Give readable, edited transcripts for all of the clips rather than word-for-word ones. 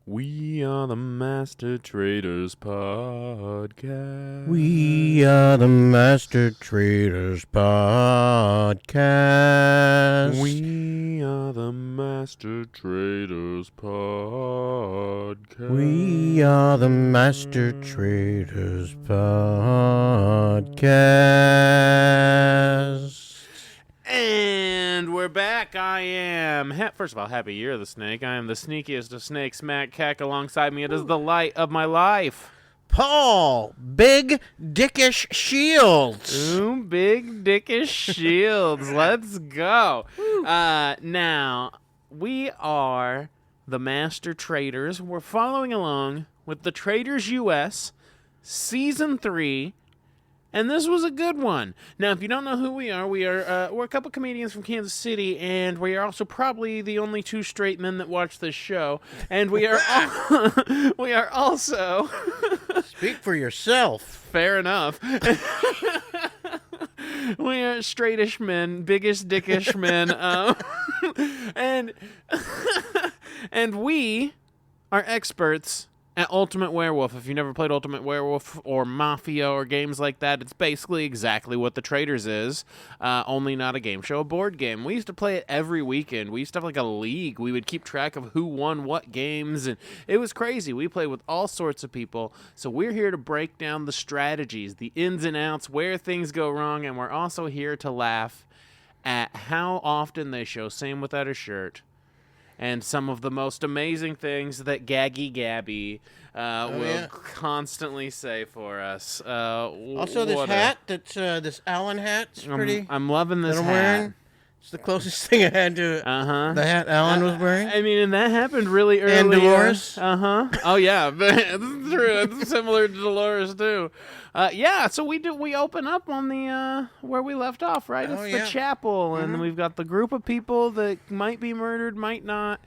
We are the Master Traitors podcast. We are the Master Traitors podcast. We are the Master Traitors podcast. We are the Master Traitors podcast. And we're back. I am, first of all, happy year of the snake. I am the sneakiest of snakes, Matt Keck. Alongside me, it is the light of my life. Paul, Big Dickish Shields. Ooh, big dickish shields. Let's go. Now, we are the Master Traitors. We're following along with the Traitors US Season 3. And this was a good one. Now, if you don't know who we are we're a couple comedians from Kansas City, and we are also probably the only two straight men that watch this show. And we are we are also Speak for yourself. fair enough. We are straightish men, biggest dickish men, and we are experts at Ultimate Werewolf. If you never played Ultimate Werewolf or Mafia or games like that, it's basically exactly what the Traitors is, only not a game show, a board game. We used to play it every weekend. We used to have like a league. We would keep track of who won what games, and it was crazy. We played with all sorts of people, so we're here to break down the strategies, the ins and outs, where things go wrong, and we're also here to laugh at how often they show Sam without a shirt, and some of the most amazing things that Gaggy Gabby will constantly say for us. Also, this hat, this Allen hat's pretty. I'm loving this that I'm hat. wearing. It's the closest thing I had to the hat Alan was wearing. I mean, and that happened really early. And Dolores. Oh yeah, this is true. It's similar to Dolores too. So we open up on the where we left off, right? It's the chapel, and we've got the group of people that might be murdered, might not.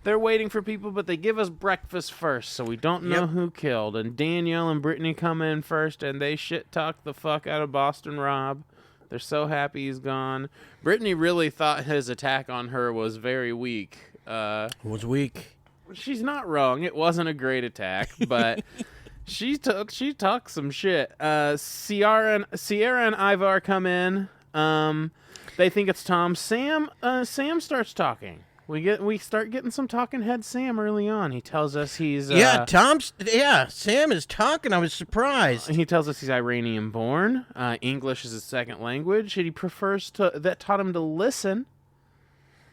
They're waiting for people, but they give us breakfast first, so we don't know who killed. And Danielle and Brittany come in first, and they shit talk the fuck out of Boston Rob. They're so happy he's gone. Brittany really thought his attack on her was very weak. Was weak. She's not wrong. It wasn't a great attack, but she talked some shit. Sierra and Ivar come in. They think it's Tom. Sam starts talking. We start getting some talking head Sam early on. He tells us he's Sam is talking. I was surprised. He tells us he's Iranian born. English is his second language. And he prefers that taught him to listen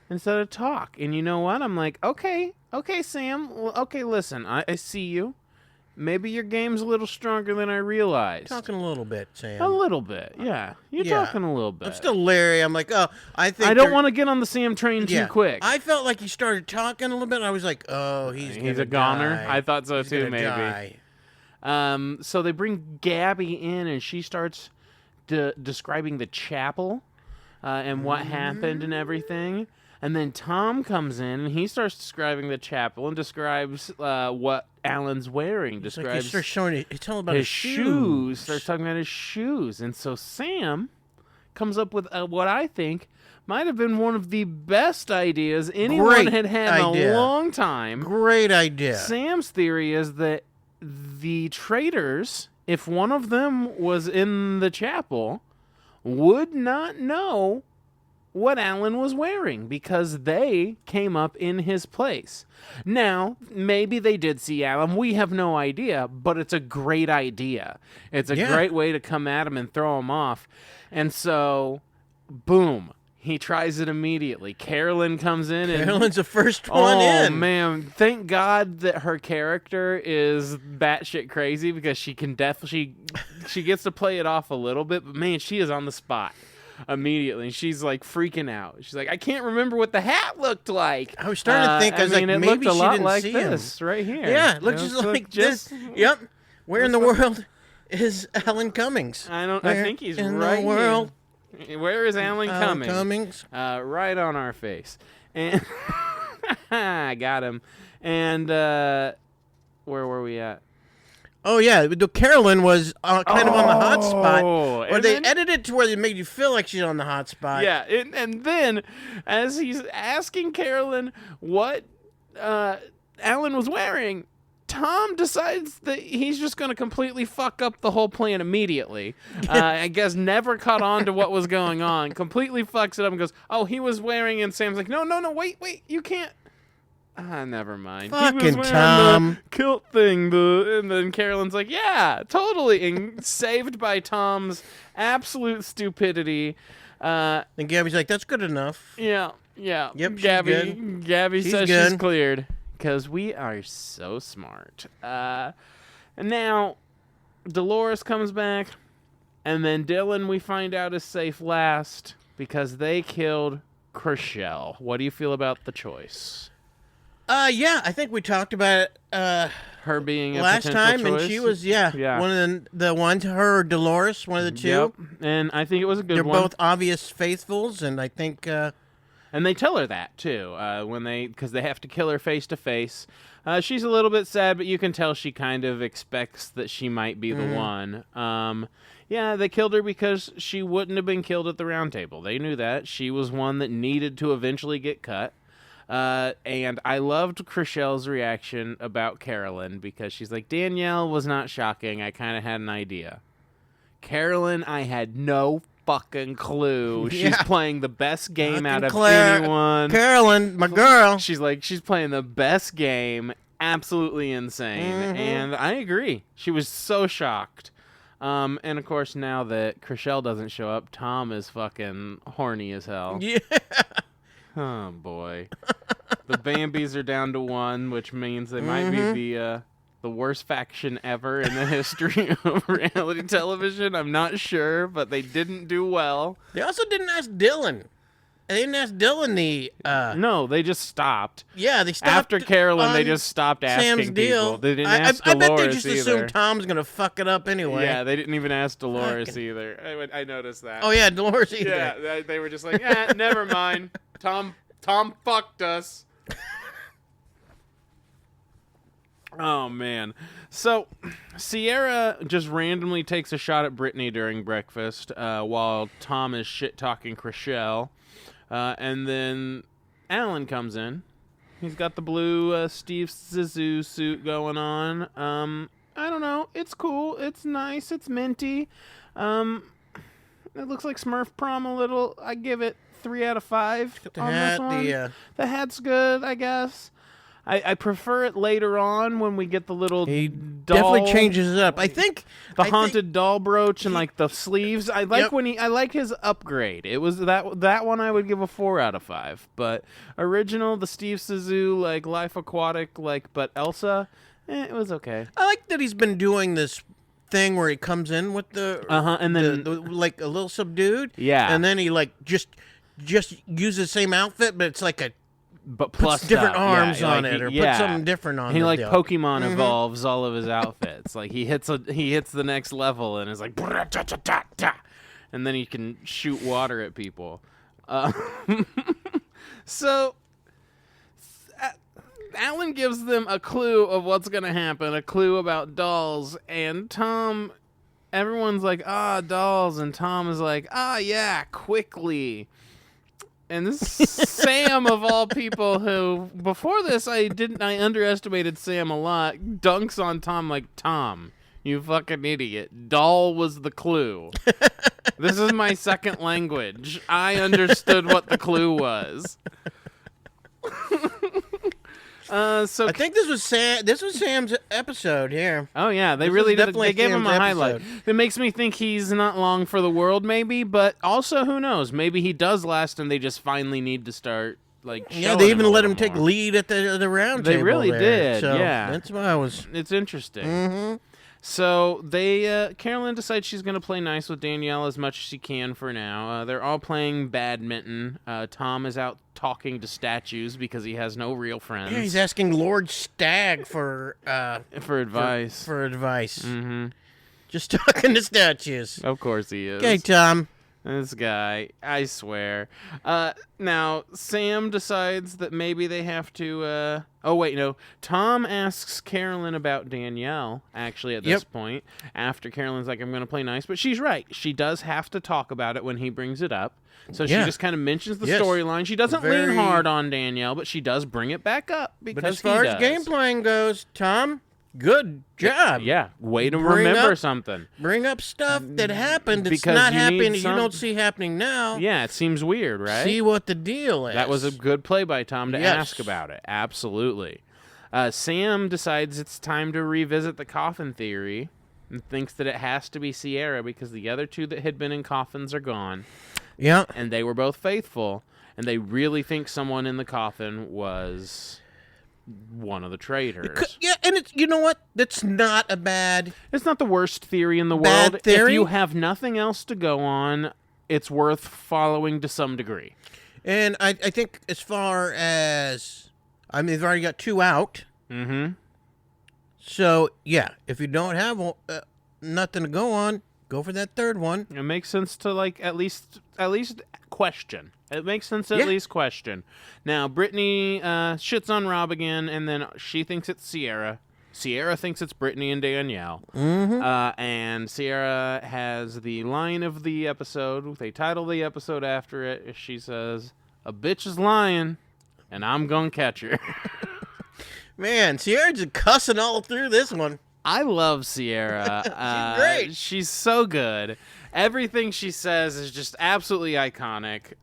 instead of talk. And you know what? I'm like, okay, Sam. Well, okay, listen. I see you. Maybe your game's a little stronger than I realized. Talking a little bit, Sam. A little bit, yeah. You're talking a little bit. I'm still leery. I'm like, I don't want to get on the Sam train too quick. I felt like he started talking a little bit, and I was like, he's a goner. I thought so he's too, maybe. Die. So they bring Gabby in, and she starts describing the chapel and what happened and everything. And then Tom comes in, and he starts describing the chapel and describes what Alan's wearing. He starts showing. He's telling about his shoes. Starts talking about his shoes. And so Sam comes up with what I think might have been one of the best ideas anyone had in a long time. Great idea. Sam's theory is that the traitors, if one of them was in the chapel, would not know what Alan was wearing because they came up in his place. Now, maybe they did see Alan. We have no idea, but it's a great idea. It's a great way to come at him and throw him off. And so, boom, he tries it immediately. Carolyn comes in. Carolyn's the first one in. Oh, man. Thank God that her character is batshit crazy because she can definitely... she gets to play it off a little bit, but, man, she is on the spot immediately. She's like freaking out. She's like, I can't remember what the hat looked like. I was starting to think, it maybe looked a lot like see this right here. Yeah, it looks just like this. Yep. Where in the world is Alan Cummings? I think he's in right the world. Here. Where is Alan Cummings? Right on our face. And I got him. And where were we at? Oh, yeah. Carolyn was kind of on the hot spot. Or they edited it to where they made you feel like she's on the hot spot. Yeah. And then, as he's asking Carolyn what Alan was wearing, Tom decides that he's just going to completely fuck up the whole plan immediately. I guess never caught on to what was going on. Completely fucks it up and goes, oh, he was wearing, and Sam's like, no, wait, you can't. Never mind. Fucking he was wearing Tom. the kilt thing, and then Carolyn's like, yeah, totally. And saved by Tom's absolute stupidity. And Gabby's like, that's good enough. Yeah. Yep, Gabby she's says good. she's cleared. Because we are so smart. And now, Dolores comes back, and then Dylan, we find out, is safe last because they killed Chriselle. What do you feel about the choice? Yeah, I think we talked about it Her being a last potential time, choice? and she was, one of the ones, her or Dolores, one of the two. Yep, and I think it was a good They're one. both obvious faithfuls, and I think... And they tell her that, too, because they have to kill her face to face. She's a little bit sad, but you can tell she kind of expects that she might be the one. Yeah, they killed her because she wouldn't have been killed at the round table. They knew that. She was one that needed to eventually get cut. And I loved Chriselle's reaction about Carolyn because she's like, Danielle was not shocking. I kind of had an idea. Carolyn, I had no fucking clue. She's playing the best game out of anyone. Carolyn, my girl. She's playing the best game. Absolutely insane. And I agree. She was so shocked. And of course, now that Chriselle doesn't show up, Tom is fucking horny as hell. Yeah. Oh, boy. The Bambis are down to 1, which means they might be the worst faction ever in the history of reality television. I'm not sure, but they didn't do well. They also didn't ask Dylan. They didn't ask Dylan the... No, they just stopped. Yeah, they stopped. After Carolyn, they just stopped asking Sam's deal. people. They didn't ask I Dolores bet they just either. assumed Tom's going to fuck it up anyway. Yeah, they didn't even ask Dolores either. I noticed that. Oh, yeah, Dolores either. Yeah, they were just like, never mind. Tom fucked us. Oh, man. So, Sierra just randomly takes a shot at Brittany during breakfast while Tom is shit-talking Chriselle. And then Alan comes in. He's got the blue Steve Zissou suit going on. I don't know. It's cool. It's nice. It's minty. It looks like Smurf Prom a little. I give it 3 out of 5 on this one. The hat's good, I guess. I prefer it later on when we get the little doll. Definitely changes it up. I think the haunted doll brooch and like the sleeves. I like I like his upgrade. It was that one I would give a 4 out of 5. But original, the Steve Zissou like Life Aquatic but Elsa, it was okay. I like that he's been doing this thing where he comes in with the and then like a little subdued. Yeah, and then he like just uses the same outfit, but it's like but plus different arms on it, or put something different on it. He like Pokemon evolves all of his outfits. Like he hits the next level and is like, and then he can shoot water at people. So Alan gives them a clue of what's gonna happen, a clue about dolls, and Tom. Everyone's like, dolls, and Tom is like, yeah, quickly. And this Sam, of all people, who before this I underestimated Sam a lot, dunks on Tom like, Tom, you fucking idiot. Doll was the clue. This is my second language. I understood what the clue was. So I think this was Sam's episode here. Oh yeah, they gave him a highlight. It makes me think he's not long for the world, maybe, but also who knows? Maybe he does last, and they just finally need to start they even let him take lead at the round table. They really did. So yeah, that's why I was. It's interesting. So Carolyn decides she's going to play nice with Danielle as much as she can for now. They're all playing badminton. Tom is out talking to statues because he has no real friends. Yeah, he's asking Lord Stagg for advice. For advice. Mm-hmm. Just talking to statues. Of course he is. Okay, Tom. This guy, I swear. Now, Sam decides that maybe they have to... Oh, wait, no. Tom asks Carolyn about Danielle, actually, at this point. After Carolyn's like, I'm going to play nice. But she's right. She does have to talk about it when he brings it up. So she just kind of mentions the storyline. She doesn't lean hard on Danielle, but she does bring it back up. Because but as far as game playing goes, Tom... Good job. Yeah, way to remember something. Bring up stuff that happened that's not happening that you don't see happening now. Yeah, it seems weird, right? See what the deal is. That was a good play by Tom to ask about it. Absolutely. Sam decides it's time to revisit the coffin theory and thinks that it has to be Sierra because the other two that had been in coffins are gone. Yeah. And they were both faithful, and they really think someone in the coffin was... one of the traitors. Yeah, and it's, you know what? That's not a bad... It's not the worst theory in the world. Theory? If you have nothing else to go on, it's worth following to some degree. And I think as far as... I mean, they've already got 2 out. Mm-hmm. So, yeah, if you don't have nothing to go on, go for that 3rd one. It makes sense to, like, at least question. It makes sense to at least question. Now, Brittany shits on Rob again, and then she thinks it's Sierra. Sierra thinks it's Brittany and Danielle. Mm-hmm. And Sierra has the line of the episode. They title the episode after it. She says, "A bitch is lying, and I'm gonna catch her." Man, Sierra's just cussing all through this one. I love Sierra. She's great. She's so good. Everything she says is just absolutely iconic.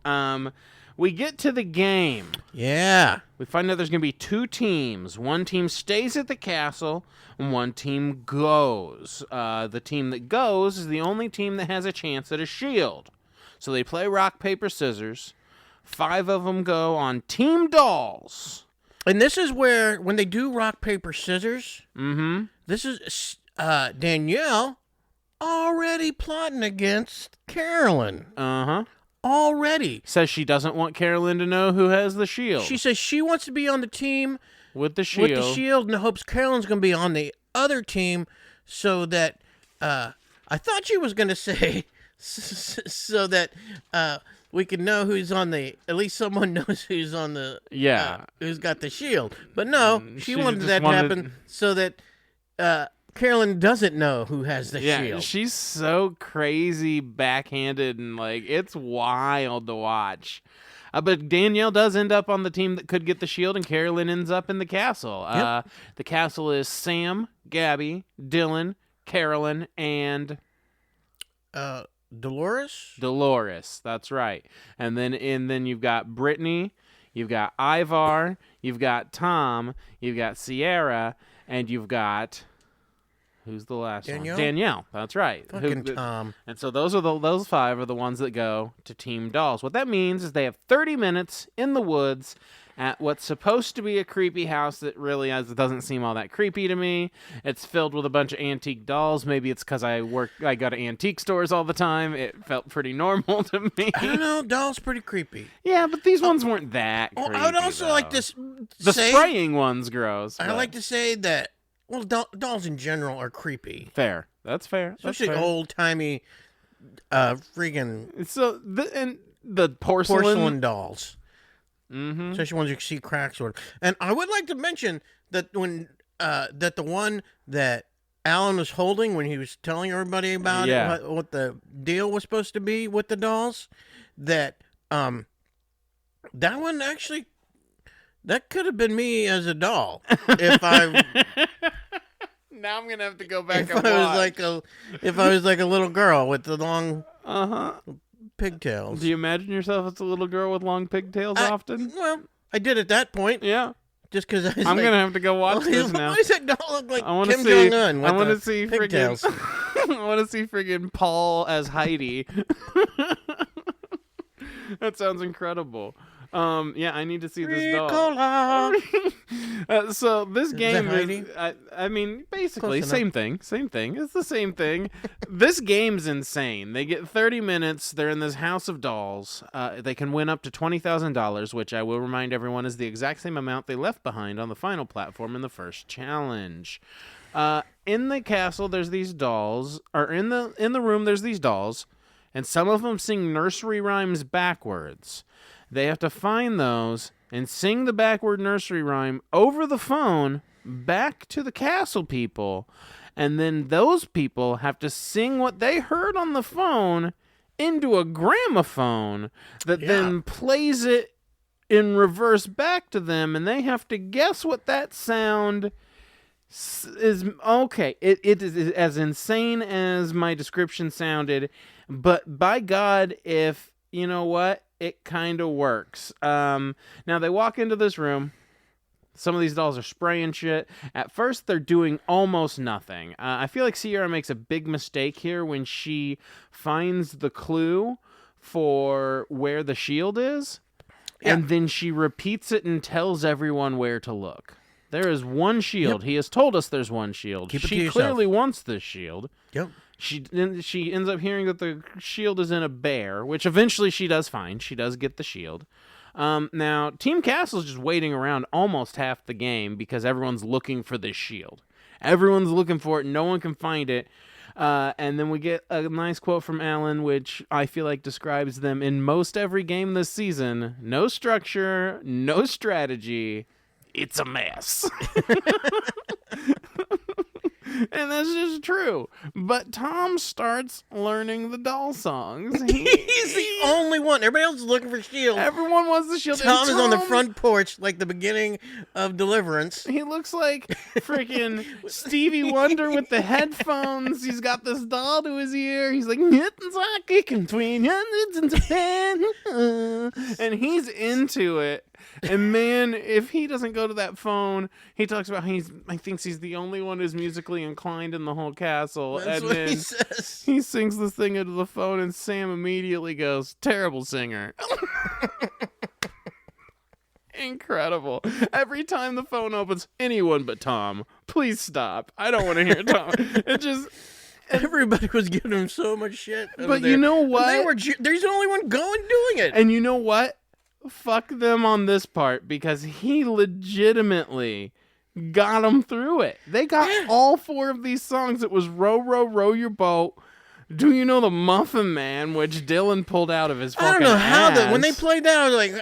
We get to the game. Yeah. We find out there's going to be 2 teams. One team stays at the castle, and one team goes. The team that goes is the only team that has a chance at a shield. So they play rock, paper, scissors. 5 of them go on Team Dolls. And this is where, when they do rock, paper, scissors, this is Danielle already plotting against Carolyn. Uh-huh. Already. Says she doesn't want Carolyn to know who has the shield. She says she wants to be on the team with the shield and hopes Carolyn's going to be on the other team so that, I thought she was going to say, so that we can know who's on the, at least someone knows who's on the, who's got the shield. But no, she wanted that to happen so that Carolyn doesn't know who has the shield. She's so crazy backhanded and, like, it's wild to watch. But Danielle does end up on the team that could get the shield, and Carolyn ends up in the castle. The castle is Sam, Gabby, Dylan, Carolyn, and... Dolores, that's right. And then you've got Brittany, you've got Ivar, you've got Tom, you've got Sierra, and you've got... Who's the last one? Danielle. That's right. Fucking Tom. And so those 5 are the ones that go to Team Dolls. What that means is they have 30 minutes in the woods at what's supposed to be a creepy house that really doesn't seem all that creepy to me. It's filled with a bunch of antique dolls. Maybe it's because I go to antique stores all the time. It felt pretty normal to me. I don't know. Dolls pretty creepy. Yeah, but these ones weren't that creepy. I would also like to say... The spraying one's gross. I like to say that... Well, dolls in general are creepy. Fair. That's fair. Especially old-timey, freaking... So, the porcelain dolls. Mm-hmm. Especially ones you see cracks or... And I would like to mention that when... that the one that Alan was holding when he was telling everybody about it, what the deal was supposed to be with the dolls, that, that one actually... That could have been me as a doll if I... Now I'm gonna have to go back and watch. If I was like a little girl with the long pigtails. Do you imagine yourself as a little girl with long pigtails often? Well, I did at that point. Yeah. Just because I'm gonna have to go watch this now. Why does that doll look like Kim Jong-un? I want to see pigtails. I want to see friggin' Paul as Heidi. That sounds incrable. Yeah, I need to see this doll. So this game is, I mean, basically same thing. It's the same thing. This game's insane. They get 30 minutes. They're in this house of dolls. They can win up to $20,000, which I will remind everyone is the exact same amount they left behind on the final platform in the first challenge. In the castle, there's these dolls, or in the room, there's these dolls. and some of them sing nursery rhymes backwards. They have to find those and sing the backward nursery rhyme over the phone back to the castle people, and then those people have to sing what they heard on the phone into a gramophone that then plays it in reverse back to them, and they have to guess what that sound is. Okay, it is as insane as my description sounded, but by God, if you know what, it kind of works. Now they walk into this room. Some of these dolls are spraying shit. At first, they're doing almost nothing. I feel like Sierra makes a big mistake here when she finds the clue for where the shield is, and then she repeats it and tells everyone where to look. There is one shield. He has told us there's one shield. She clearly wants this shield. Yep. She ends up hearing that the shield is in a bear, which eventually she does find. She does get the shield. Now, Team Castle's just waiting around almost half the game because everyone's looking for this shield. Everyone's looking for it. No one can find it. And then we get a nice quote from Alan, which I feel like describes them in most every game this season. No structure, no strategy. It's a mess. And that's just true. But Tom starts learning the doll songs. He's the only one. Everybody else is looking for shield. Everyone wants the shield. Tom is on the front porch like the beginning of Deliverance. He looks like freaking Stevie Wonder with the headphones. He's got this doll to his ear. He's like, "Nothing's like kicking between hundreds and Japan." And he's into it. And man, if he doesn't go to that phone, he talks about he thinks he's the only one who's musically inclined in the whole castle. That's and what then he says. He sings this thing into the phone, and Sam immediately goes, "Terrible singer." Incredible. Every time the phone opens, anyone but Tom. Please stop. I don't want to hear Tom. It just... Everybody was giving him so much shit. But you know what? There's the only one going doing it. And you know what? Fuck them on this part, because he legitimately got them through it. They got all four of these songs. It was Row, Row, Row Your Boat. Do you know the Muffin Man, which Dylan pulled out of his fucking I don't know how ass. when they played that, I was like,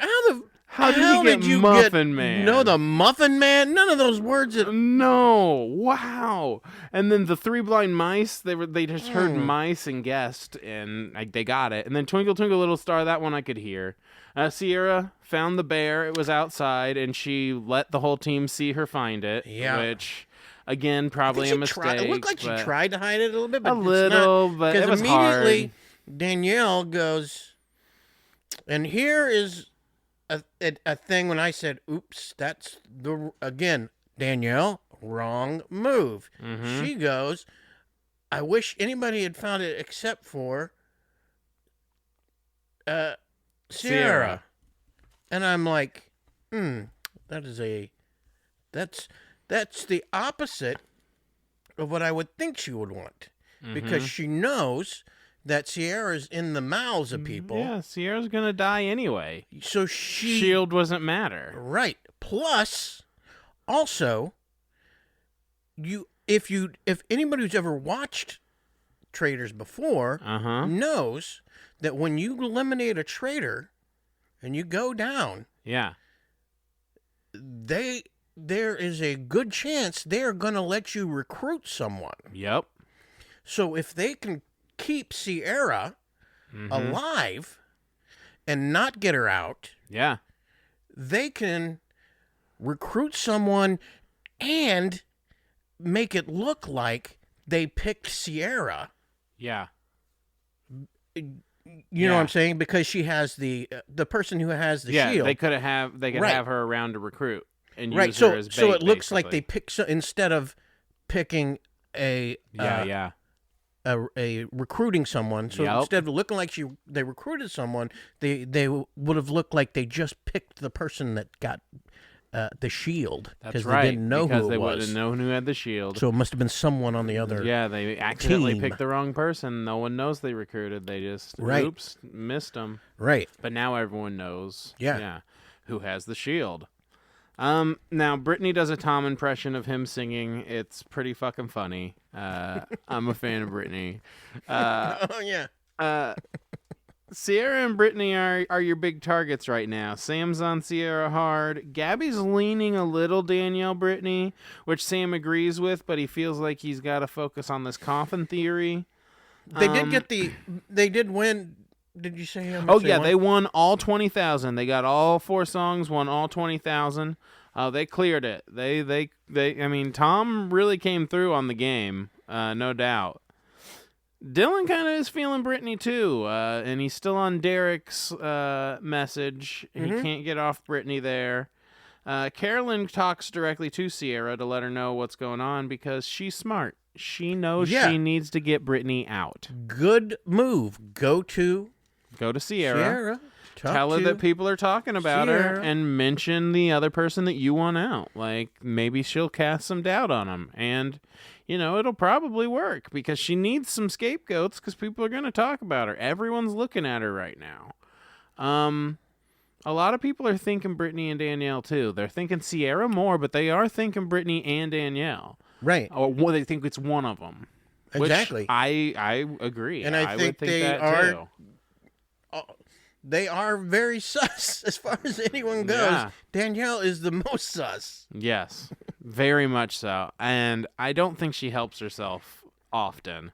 how did you get Muffin Man? No, the Muffin Man? None of those words. No. Wow. And then the Three Blind Mice, they just heard mice and guessed, and they got it. And then Twinkle, Twinkle, Little Star, that one I could hear. Sierra found the bear. It was outside, and she let the whole team see her find it. Yeah. Which, again, probably a mistake. It looked like she tried to hide it a little bit, but a little, but it was hard. Immediately, Danielle goes, and here is a thing when I said, oops, that's again, Danielle, wrong move. Mm-hmm. She goes, I wish anybody had found it except for Sierra. And I'm like, that's the opposite of what I would think she would want. Because she knows that Sierra's in the mouths of people. Yeah, Sierra's gonna die anyway. So shield doesn't matter. Right. Plus, also, if anybody who's ever watched Traitors before knows that when you eliminate a traitor and you go down, there is a good chance they're gonna let you recruit someone. Yep. So if they can keep Sierra alive and not get her out, they can recruit someone and make it look like they picked Sierra. Yeah. You know what I'm saying? Because she has the person who has the shield. They could have her around to recruit and use so, her as bait. So it looks like they picked instead of picking a recruiting someone. So instead of looking like they recruited someone, they would have looked like they just picked the person that got the shield. That's right. They didn't know because who it they was. wouldn't know who had the shield. So it must have been someone on the other. Yeah, they accidentally picked the wrong person. No one knows they recruited. They just oops, missed them. Right. But now everyone knows. Yeah. Who has the shield? Now Brittany does a Tom impression of him singing. It's pretty fucking funny. I'm a fan of Brittany. Oh yeah. Uh, Sierra and Brittany are your big targets right now. Sam's on Sierra hard. Gabby's leaning a little Danielle Brittany, which Sam agrees with, but he feels like he's got to focus on this coffin theory. They did win. Did you say how much Oh they yeah, won? they won all 20,000. They got all 4 songs, won all 20,000. They cleared it. I mean, Tom really came through on the game, no doubt. Dylan kind of is feeling Brittany too, and he's still on Derek's message. He can't get off Brittany there. Carolyn talks directly to Sierra to let her know what's going on because she's smart. She knows she needs to get Brittany out. Good move. Go to Sierra. Tell her to that people are talking about her Sierra. and mention the other person that you want out. Like, maybe she'll cast some doubt on him. And, it'll probably work because she needs some scapegoats because people are going to talk about her. Everyone's looking at her right now. A lot of people are thinking Brittany and Danielle, too. They're thinking Sierra more, but they are thinking Brittany and Danielle. Right. Or they think it's one of them. Exactly. Which I agree. And I think would think they that are- too. They are very sus as far as anyone goes. Yeah. Danielle is the most sus. Yes, very much so. And I don't think she helps herself often.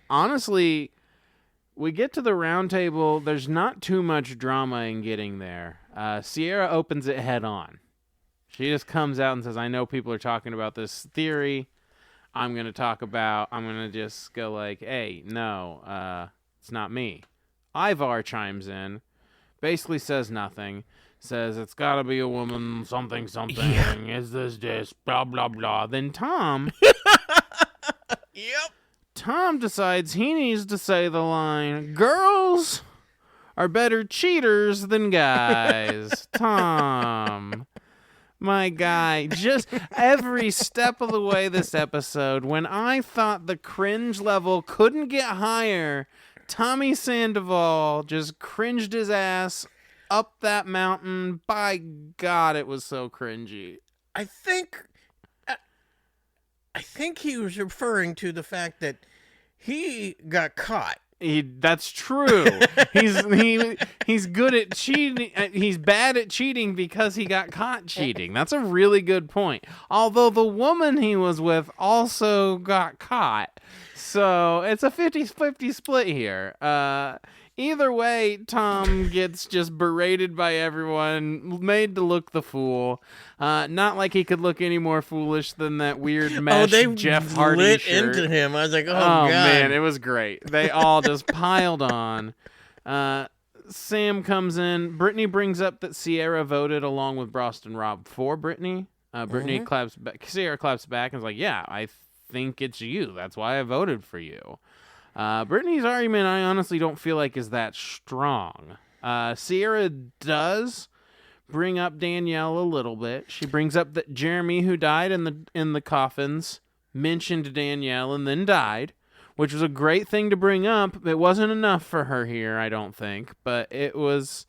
Honestly, we get to the round table. There's not too much drama in getting there. Sierra opens it head on. She just comes out and says, I know people are talking about this theory. I'm going to just go like, hey, no, it's not me. Ivar chimes in, basically says nothing, says it's got to be a woman, something, is this, blah, blah, blah. Then Tom decides he needs to say the line, girls are better cheaters than guys. Tom, my guy, just every step of the way this episode, when I thought the cringe level couldn't get higher, Tommy Sandoval just cringed his ass up that mountain. By God, it was so cringy. I think he was referring to the fact that he got caught. That's true. He's good at cheating. He's bad at cheating because he got caught cheating. That's a really good point. Although the woman he was with also got caught. So it's a 50-50 split here. Either way, Tom gets just berated by everyone, made to look the fool. Not like he could look any more foolish than that weird mesh Jeff Hardy lit shirt. into him. I was like, oh God. man, It was great. They all just piled on. Sam comes in. Brittany brings up that Sierra voted along with Boston Rob for Brittany. Brittany claps back. Sierra claps back and is like, yeah, I think it's you. That's why I voted for you. Brittany's argument, I honestly don't feel like is that strong. Sierra does bring up Danielle a little bit. She brings up that Jeremy, who died in the coffins, mentioned Danielle and then died, which was a great thing to bring up. It wasn't enough for her here, I don't think, but it was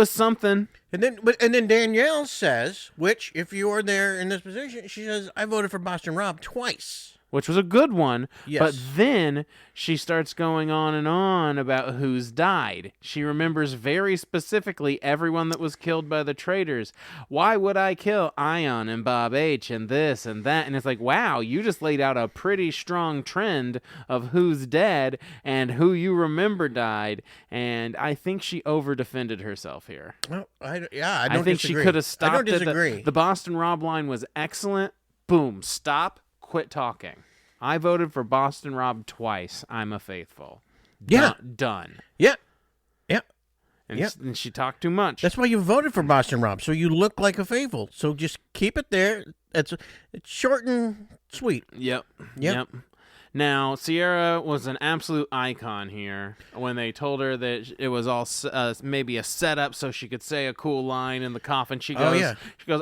something. And then Danielle says, which if you are there in this position, she says, I voted for Boston Rob twice. Which was a good one, Yes. but then she starts going on and on about who's died. She remembers very specifically everyone that was killed by the traitors. Why would I kill Ion and Bob H and this and that? And it's like, wow, you just laid out a pretty strong trend of who's dead and who you remember died. And I think she over-defended herself here. Well, I don't I think disagree. she could have stopped I don't disagree. it. The Boston Rob line was excellent. Boom, stop. Quit talking. I voted for Boston Rob twice. I'm a faithful. Yeah. Done. Yeah. Yeah. And she talked too much. That's why you voted for Boston Rob, so you look like a faithful. So just keep it there. It's short and sweet. Yep. Now, Sierra was an absolute icon here when they told her that it was all maybe a setup so she could say a cool line in the coffin. She goes,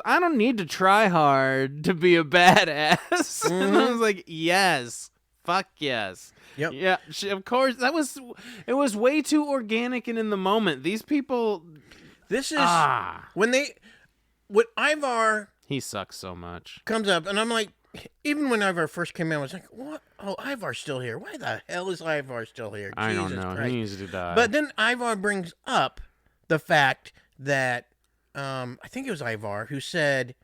I don't need to try hard to be a badass. Mm-hmm. And I was like, yes. Fuck yes. Yep. Yeah, of course. It was way too organic and in the moment. These people... This is... When Ivar... He sucks so much. Comes up, and I'm like, even when Ivar first came in, I was like, what? Oh, Ivar's still here. Why the hell is Ivar still here? I Jesus don't know. Christ. He needs to die. But then Ivar brings up the fact that, I think it was Ivar who said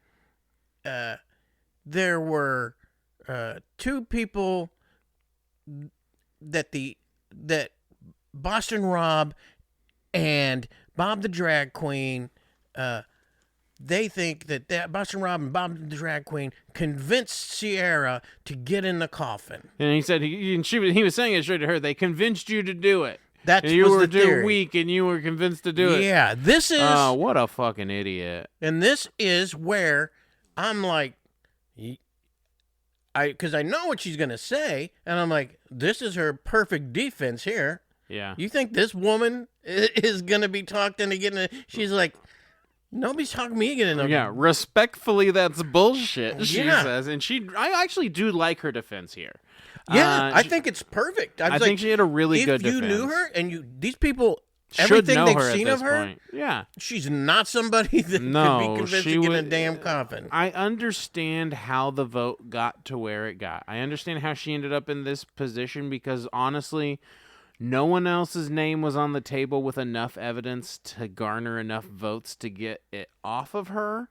there were two people that Boston Rob and Bob the Drag Queen, they think that Boston Rob and Bob the Drag Queen convinced Sierra to get in the coffin. And he said he was saying it straight to her. They convinced you to do it. That's you were the too theory. weak, and you were convinced to do it. Yeah, this is. Oh, what a fucking idiot! And this is where I'm like, because I know what she's gonna say, and I'm like, this is her perfect defense here. Yeah. You think this woman is gonna be talked into getting it? She's like, nobody's talking me getting it. Yeah, respectfully, that's bullshit. She Yeah. says, and I actually do like her defense here. Yeah, I think it's perfect. I think she had a really good If you defense. knew her and these people, Should everything know they've her seen at of this her, point. Yeah. she's not somebody that could No, be convinced she to get in a would- damn coffin. I understand how the vote got to where it got. I understand how she ended up in this position because honestly, no one else's name was on the table with enough evidence to garner enough votes to get it off of her.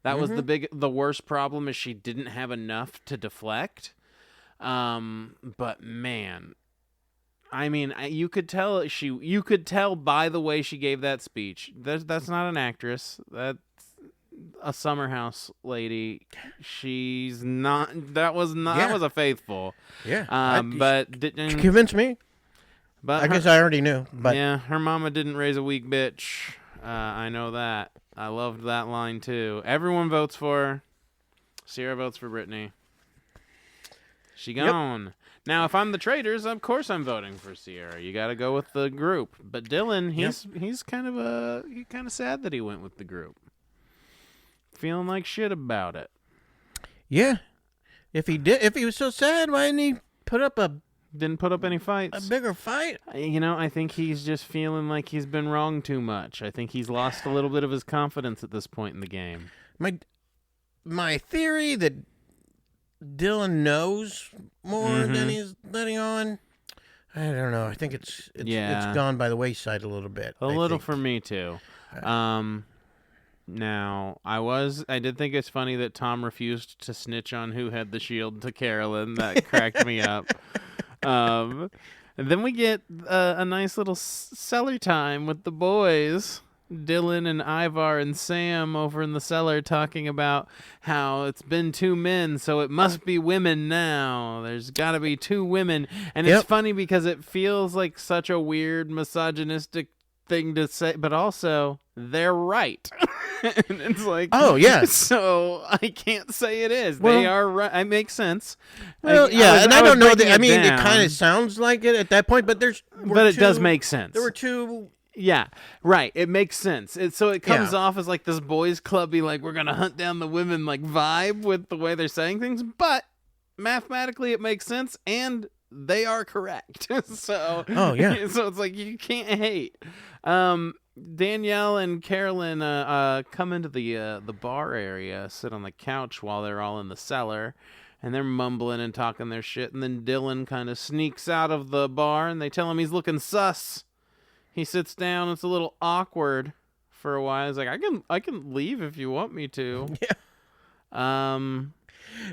That was the worst problem is she didn't have enough to deflect. But man, I mean, you could tell by the way she gave that speech. That's not an actress. That's a summer house lady. She's not. That was a faithful. Yeah, But she didn't. convinced me. But I guess I already knew. But yeah, her mama didn't raise a weak bitch. I know that. I loved that line too. Everyone votes for her. Sierra votes for Brittany. She gone. Now, if I'm the Traitors, of course I'm voting for Sierra. You got to go with the group. But Dylan, he's kind of sad that he went with the group. Feeling like shit about it. yeah, if he was so sad, why didn't he Didn't put up any fights. a bigger fight? I think he's just feeling like he's been wrong too much. I think he's lost a little bit of his confidence at this point in the game. My theory that Dylan knows more than he's letting on. I don't know. I think it's gone by the wayside a little bit. A little for me too. Now I did think it's funny that Tom refused to snitch on who had the shield to Carolyn. That cracked me up. And then we get a nice little cellar time with the boys. Dylan and Ivar and Sam over in the cellar talking about how it's been two men, so it must be women now. There's got to be two women. And it's funny because it feels like such a weird misogynistic thing to say, but also they're right. And it's like, oh yeah, so I can't say it is. Well, they are right. It makes sense. Well, I don't know. breaking I mean, it down, it kind of sounds like it at that point, but it does make sense. There were two. Yeah, right. It makes sense. So it comes off as like this boys' clubby, like we're gonna hunt down the women, like vibe with the way they're saying things. But mathematically, it makes sense, and they are correct. So Oh yeah. So it's like you can't hate. Danielle and Carolyn come into the bar area, sit on the couch while they're all in the cellar, and they're mumbling and talking their shit. And then Dylan kind of sneaks out of the bar, and they tell him he's looking sus. He sits down. It's a little awkward for a while. He's like, I can leave if you want me to. Yeah.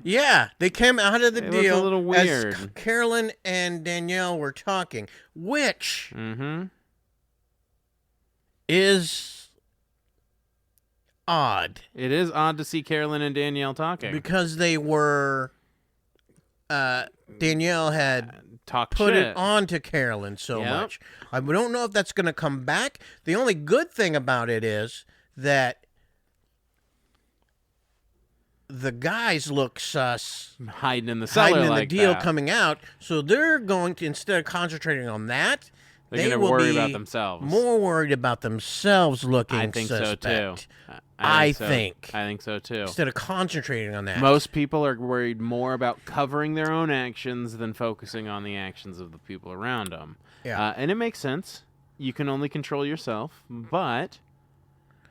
Yeah, they came out of the It deal was a little weird. as Carolyn and Danielle were talking, which is odd. It is odd to see Carolyn and Danielle talking. Because they were, Danielle had Talk put shit. it on to Carolyn so Yep. much. I don't know if that's going to come back. The only good thing about it is that the guys look sus Hiding in the cellar hiding in like the deal that. coming out, so they're going to, instead of concentrating on that, They're they gonna will worry be about themselves. more worried about themselves looking I think suspect. so too. I think so too. instead of concentrating on that. Most people are worried more about covering their own actions than focusing on the actions of the people around them. Yeah. And it makes sense. You can only control yourself, but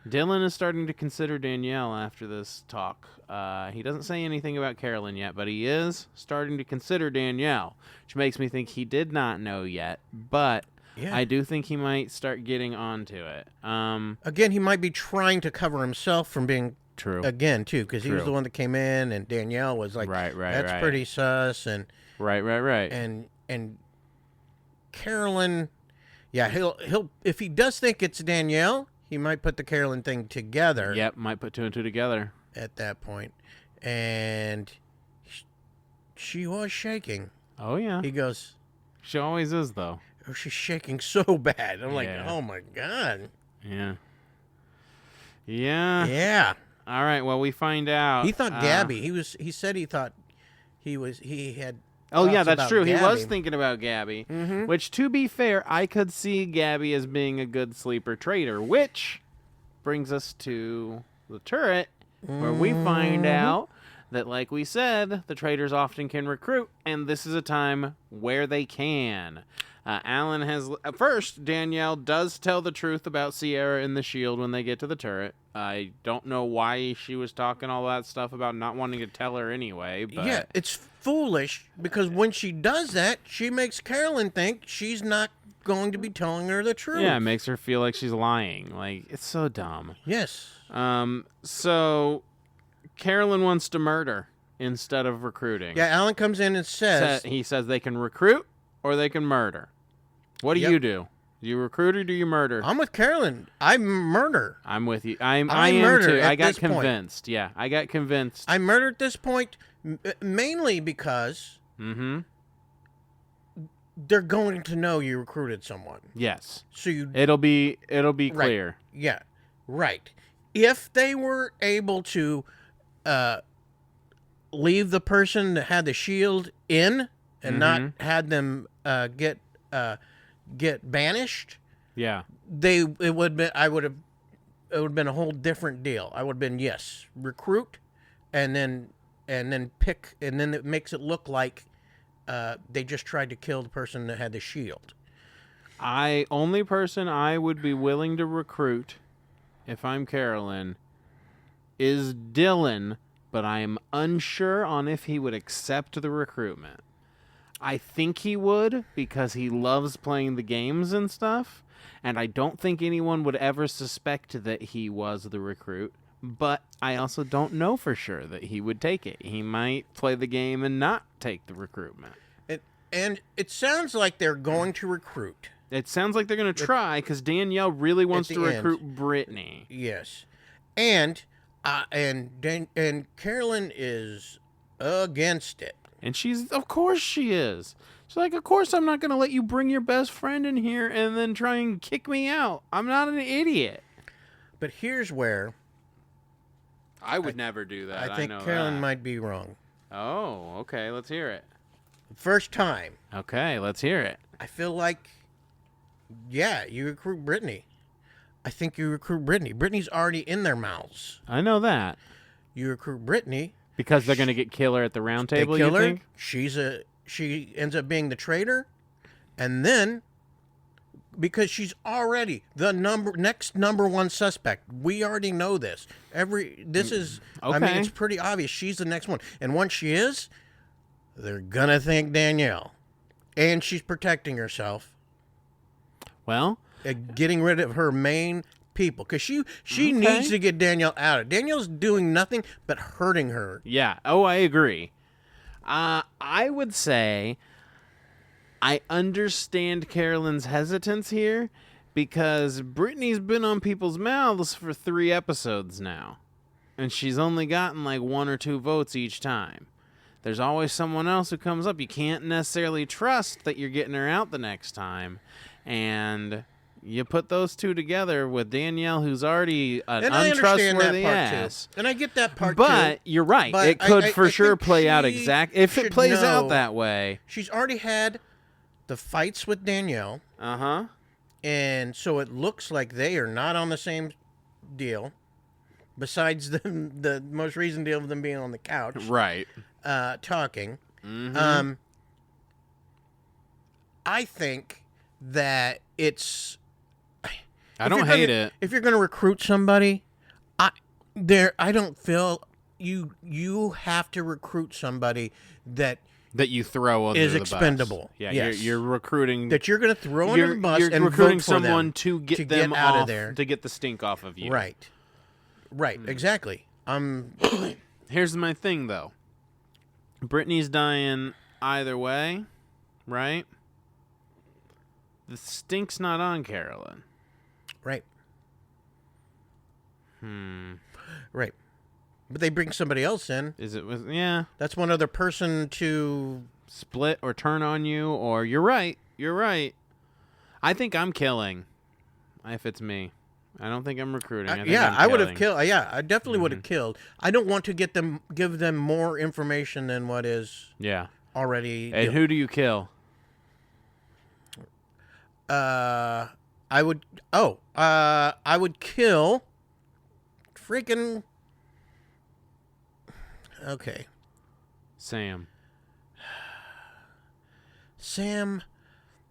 Dylan is starting to consider Danielle after this talk. He doesn't say anything about Carolyn yet, but he is starting to consider Danielle, which makes me think he did not know yet, but Yeah. I do think he might start getting onto it. Again, he might be trying to cover himself from being True. again too, because he was True. the one that came in, and Danielle was like, Right, that's right. pretty sus, and Right. and Carolyn, yeah, he'll if he does think it's Danielle, he might put the Carolyn thing together. Yep, might put two and two together. At that point, and she was shaking. Oh, yeah. He goes, She always is, though. oh, she's shaking so bad. I'm like, Yeah. oh my god. Yeah. Yeah. Yeah. All right, well, we find out. He thought Gabby. He said he thought he had. Oh, yeah, thoughts that's about true. He was Gabby. thinking about Gabby, Mhm. which, to be fair, I could see Gabby as being a good sleeper traitor, which brings us to the turret, where we find out that, like we said, the traitors often can recruit, and this is a time where they can. Alan has... First, Danielle does tell the truth about Sierra and the shield when they get to the turret. I don't know why she was talking all that stuff about not wanting to tell her anyway, but... Yeah, it's foolish because when she does that, she makes Carolyn think she's not going to be telling her the truth. Yeah, it makes her feel like she's lying. Like, it's so dumb. Yes. So Carolyn wants to murder instead of recruiting. Yeah, Alan comes in and says, He says they can recruit or they can murder. What do Yep. you do? Do you recruit or do you murder? I'm with Carolyn. I murder. I'm with you. I am murder too. at I got this point. convinced. Yeah, I got convinced. I murder at this point mainly because Mm-hmm. they're going to know you recruited someone. Yes. So you It'll be Right. clear. Yeah, right. If they were able to leave the person that had the shield in and not had them get banished, Yeah. it would been I would have it would have been a whole different deal. I would have been yes, recruit, and then pick, and then it makes it look like they just tried to kill the person that had the shield. Only person I would be willing to recruit if I'm Carolyn is Dylan, but I am unsure on if he would accept the recruitment. I think he would because he loves playing the games and stuff, and I don't think anyone would ever suspect that he was the recruit, but I also don't know for sure that he would take it. He might play the game and not take the recruitment. And it sounds like they're going to recruit. It sounds like they're going to try because Danielle really wants the to end. recruit Brittany. Yes, and Carolyn is against it. And of course she is. She's like, of course I'm not going to let you bring your best friend in here and then try and kick me out. I'm not an idiot. But here's where I would never do that. I think know Carolyn that. might be wrong. Oh, okay. Let's hear it. First time, Okay, let's hear it. I feel like, yeah, you recruit Brittany. I think you recruit Brittany. Brittany's already in their mouths. I know that. You recruit Brittany. Because they're going to get killer at the round table, They kill you her. think? She ends up being the traitor, and then because she's already the next number one suspect, we already know this. I mean, Okay. it's pretty obvious she's the next one, and once she is, they're gonna think Danielle, and she's protecting herself, Well, getting rid of her main people because she Okay. needs to get Danielle out. Danielle's doing nothing but hurting her. yeah. Oh, I agree. I would say I understand Carolyn's hesitance here because Brittany's been on people's mouths for 3 episodes now. And she's only gotten like 1 or 2 votes each time. There's always someone else who comes up. You can't necessarily trust that you're getting her out the next time. And you put those two together with Danielle, who's already an And I understand untrustworthy that part ass. too. And I get that part too. But you're right. But It could I for sure think play out she exact. If it should plays out know- that way. She's already had the fights with Danielle, Uh-huh. and so it looks like they are not on the same deal. Besides the most recent deal of them being on the couch, Right. talking. Mm-hmm. I think that it's I don't hate it. If you're gonna recruit somebody, I don't feel you have to recruit somebody that you throw under is the expendable. bus. Yeah, Yes. you're recruiting. That you're gonna throw under the bus You're and recruiting vote for someone them to get to them get out off, of there. to get the stink off of you. Right. Exactly. Here's my thing, though. Brittany's dying either way, right? The stink's not on Carolyn. Right. Right. But they bring somebody else in. Is it? Yeah. That's one other person to Split or turn on you, or you're right. You're right. I think I'm killing. If it's me, I don't think I'm recruiting. I would have killed. I definitely would have killed. I don't want to give them more information than what is already. And who do you kill? I would kill freaking. Okay. Sam.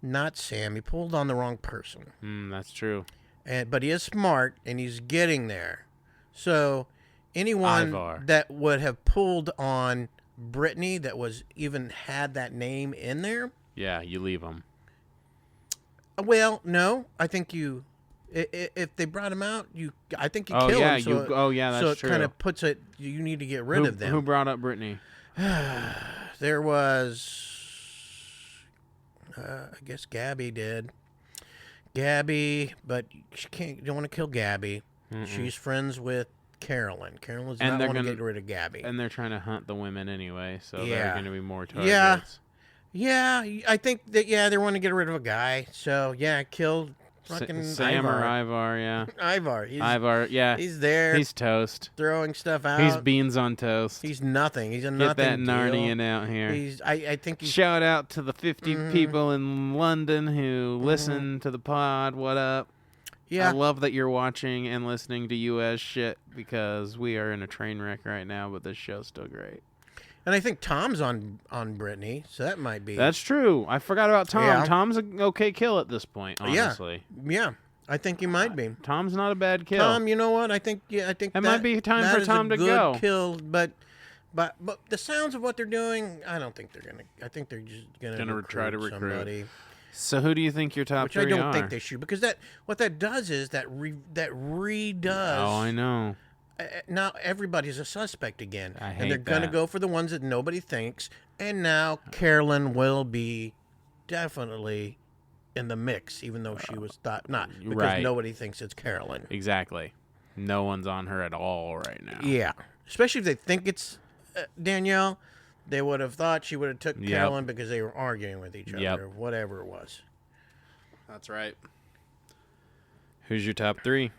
Not Sam. He pulled on the wrong person. That's true. But he is smart, and he's getting there. So anyone Ivar. that would have pulled on Brittany that had that name in there. Yeah, you leave him. Well, no, I think you. If they brought him out, I think you kill him. That's so true. it kind of puts it. You need to get rid of them. Who brought up Brittany? There was. I guess Gabby did. Gabby, but you don't want to kill Gabby. She's friends with Carolyn. Carolyn's not want to get rid of Gabby. And they're trying to hunt the women anyway, so they're going to be more targets. Yeah, I think that, they want to get rid of a guy. So, kill fucking Sam Ivar. or Ivar, yeah. Ivar. Yeah. He's there. He's toast. Throwing stuff out. He's beans on toast. He's nothing. He's a Get nothing that deal. Narnian out here. I think he's... Shout out to the 50 people in London who listen to the pod. What up? Yeah. I love that you're watching and listening to US shit because we are in a train wreck right now, but this show's still great. And I think Tom's on Brittany, so that might be... That's true. I forgot about Tom. Yeah. Tom's an okay kill at this point, honestly. Yeah. I think he might be. Tom's not a bad kill. Tom, you know what? I think it might be time that for Tom to go. Kill, but the sounds of what they're doing, I don't think they're gonna. I think they're just gonna try to recruit somebody. So who do you think your top Which three are? I don't think they should, because what that does is that redoes. Oh, I know. Now everybody's a suspect again, I hate and they're gonna that. go for the ones that nobody thinks. And now Carolyn will be definitely in the mix, even though she was thought not, because nobody thinks it's Carolyn. Exactly. No one's on her at all right now. Yeah, especially if they think it's Danielle, they would have thought she would have took Carolyn because they were arguing with each other, or whatever it was. That's right. Who's your top three?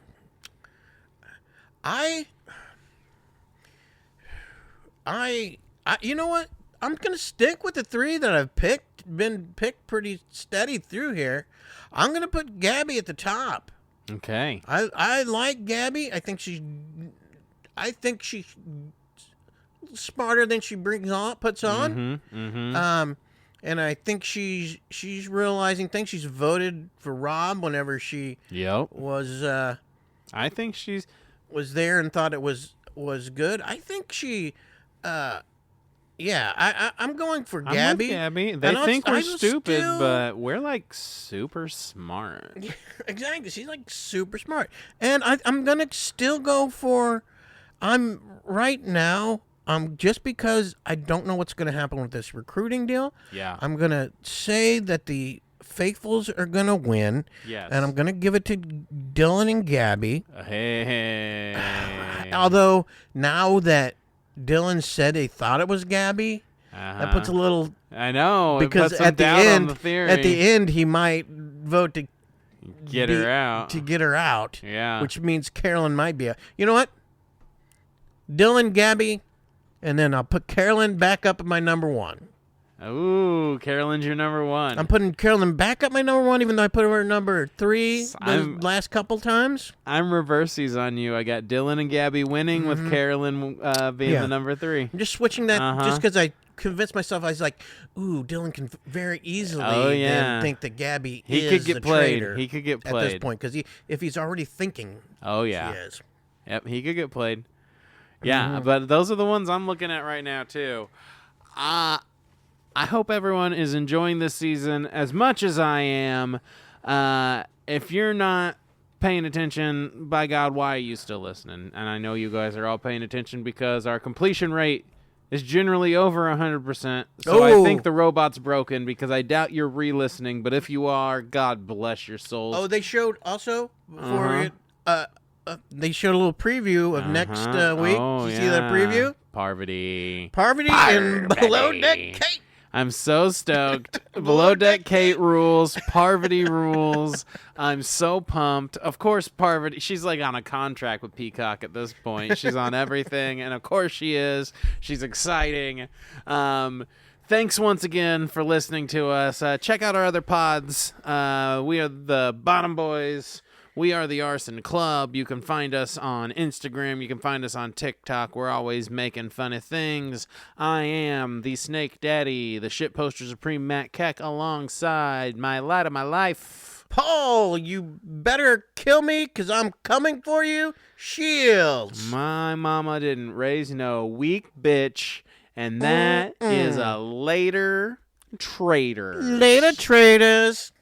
You know what? I'm gonna stick with the three that I've been picked pretty steady through here. I'm gonna put Gabby at the top. Okay. I like Gabby. I think she's smarter than she puts on. And I think she's realizing things. She's voted for Rob whenever she was. I think she's was there and thought it was good. I think she. I'm going for Gabby. I'm with Gabby. They think we're stupid, but we're like super smart. Yeah, exactly. She's like super smart. And I'm going to still go for... right now, just because I don't know what's going to happen with this recruiting deal, I'm going to say that the Faithfuls are going to win. Yes. And I'm going to give it to Dylan and Gabby. Hey. Although, now that Dylan said he thought it was Gabby, that puts a little... I know, because at the end he might vote to get her out. Yeah. Which means Carolyn might be you know what? Dylan, Gabby, and then I'll put Carolyn back up at my number one. Ooh, Carolyn's your number one. I'm putting Carolyn back up my number one, even though I put her number 3 the last couple times. I'm reversies on you. I got Dylan and Gabby winning with Carolyn being the number 3. I'm just switching that just because I convinced myself. I was like, ooh, Dylan can very easily then think that Gabby is the traitor. He could get played at this point because if he's already thinking, she is. Yep, he could get played. Yeah, but those are the ones I'm looking at right now too. I hope everyone is enjoying this season as much as I am. If you're not paying attention, by God, why are you still listening? And I know you guys are all paying attention because our completion rate is generally over 100%. So I think the robot's broken because I doubt you're re-listening. But if you are, God bless your souls. Oh, they showed also before they showed a little preview of next week. Did you see that preview? Parvati and Below Deck Kate. I'm so stoked. Below Deck Kate rules. Parvati rules. I'm so pumped. Of course, Parvati, she's like on a contract with Peacock at this point. She's on everything, and of course she is. She's exciting. Thanks once again for listening to us. Check out our other pods. We are the Bottom Boys. We are the Arson Club. You can find us on Instagram. You can find us on TikTok. We're always making funny things. I am the Snake Daddy, the Shitposter Supreme Matt Keck, alongside my light of my life. Paul, you better kill me, because I'm coming for you. Shields. My mama didn't raise no weak bitch, and that is a later traitor. Later, traitors.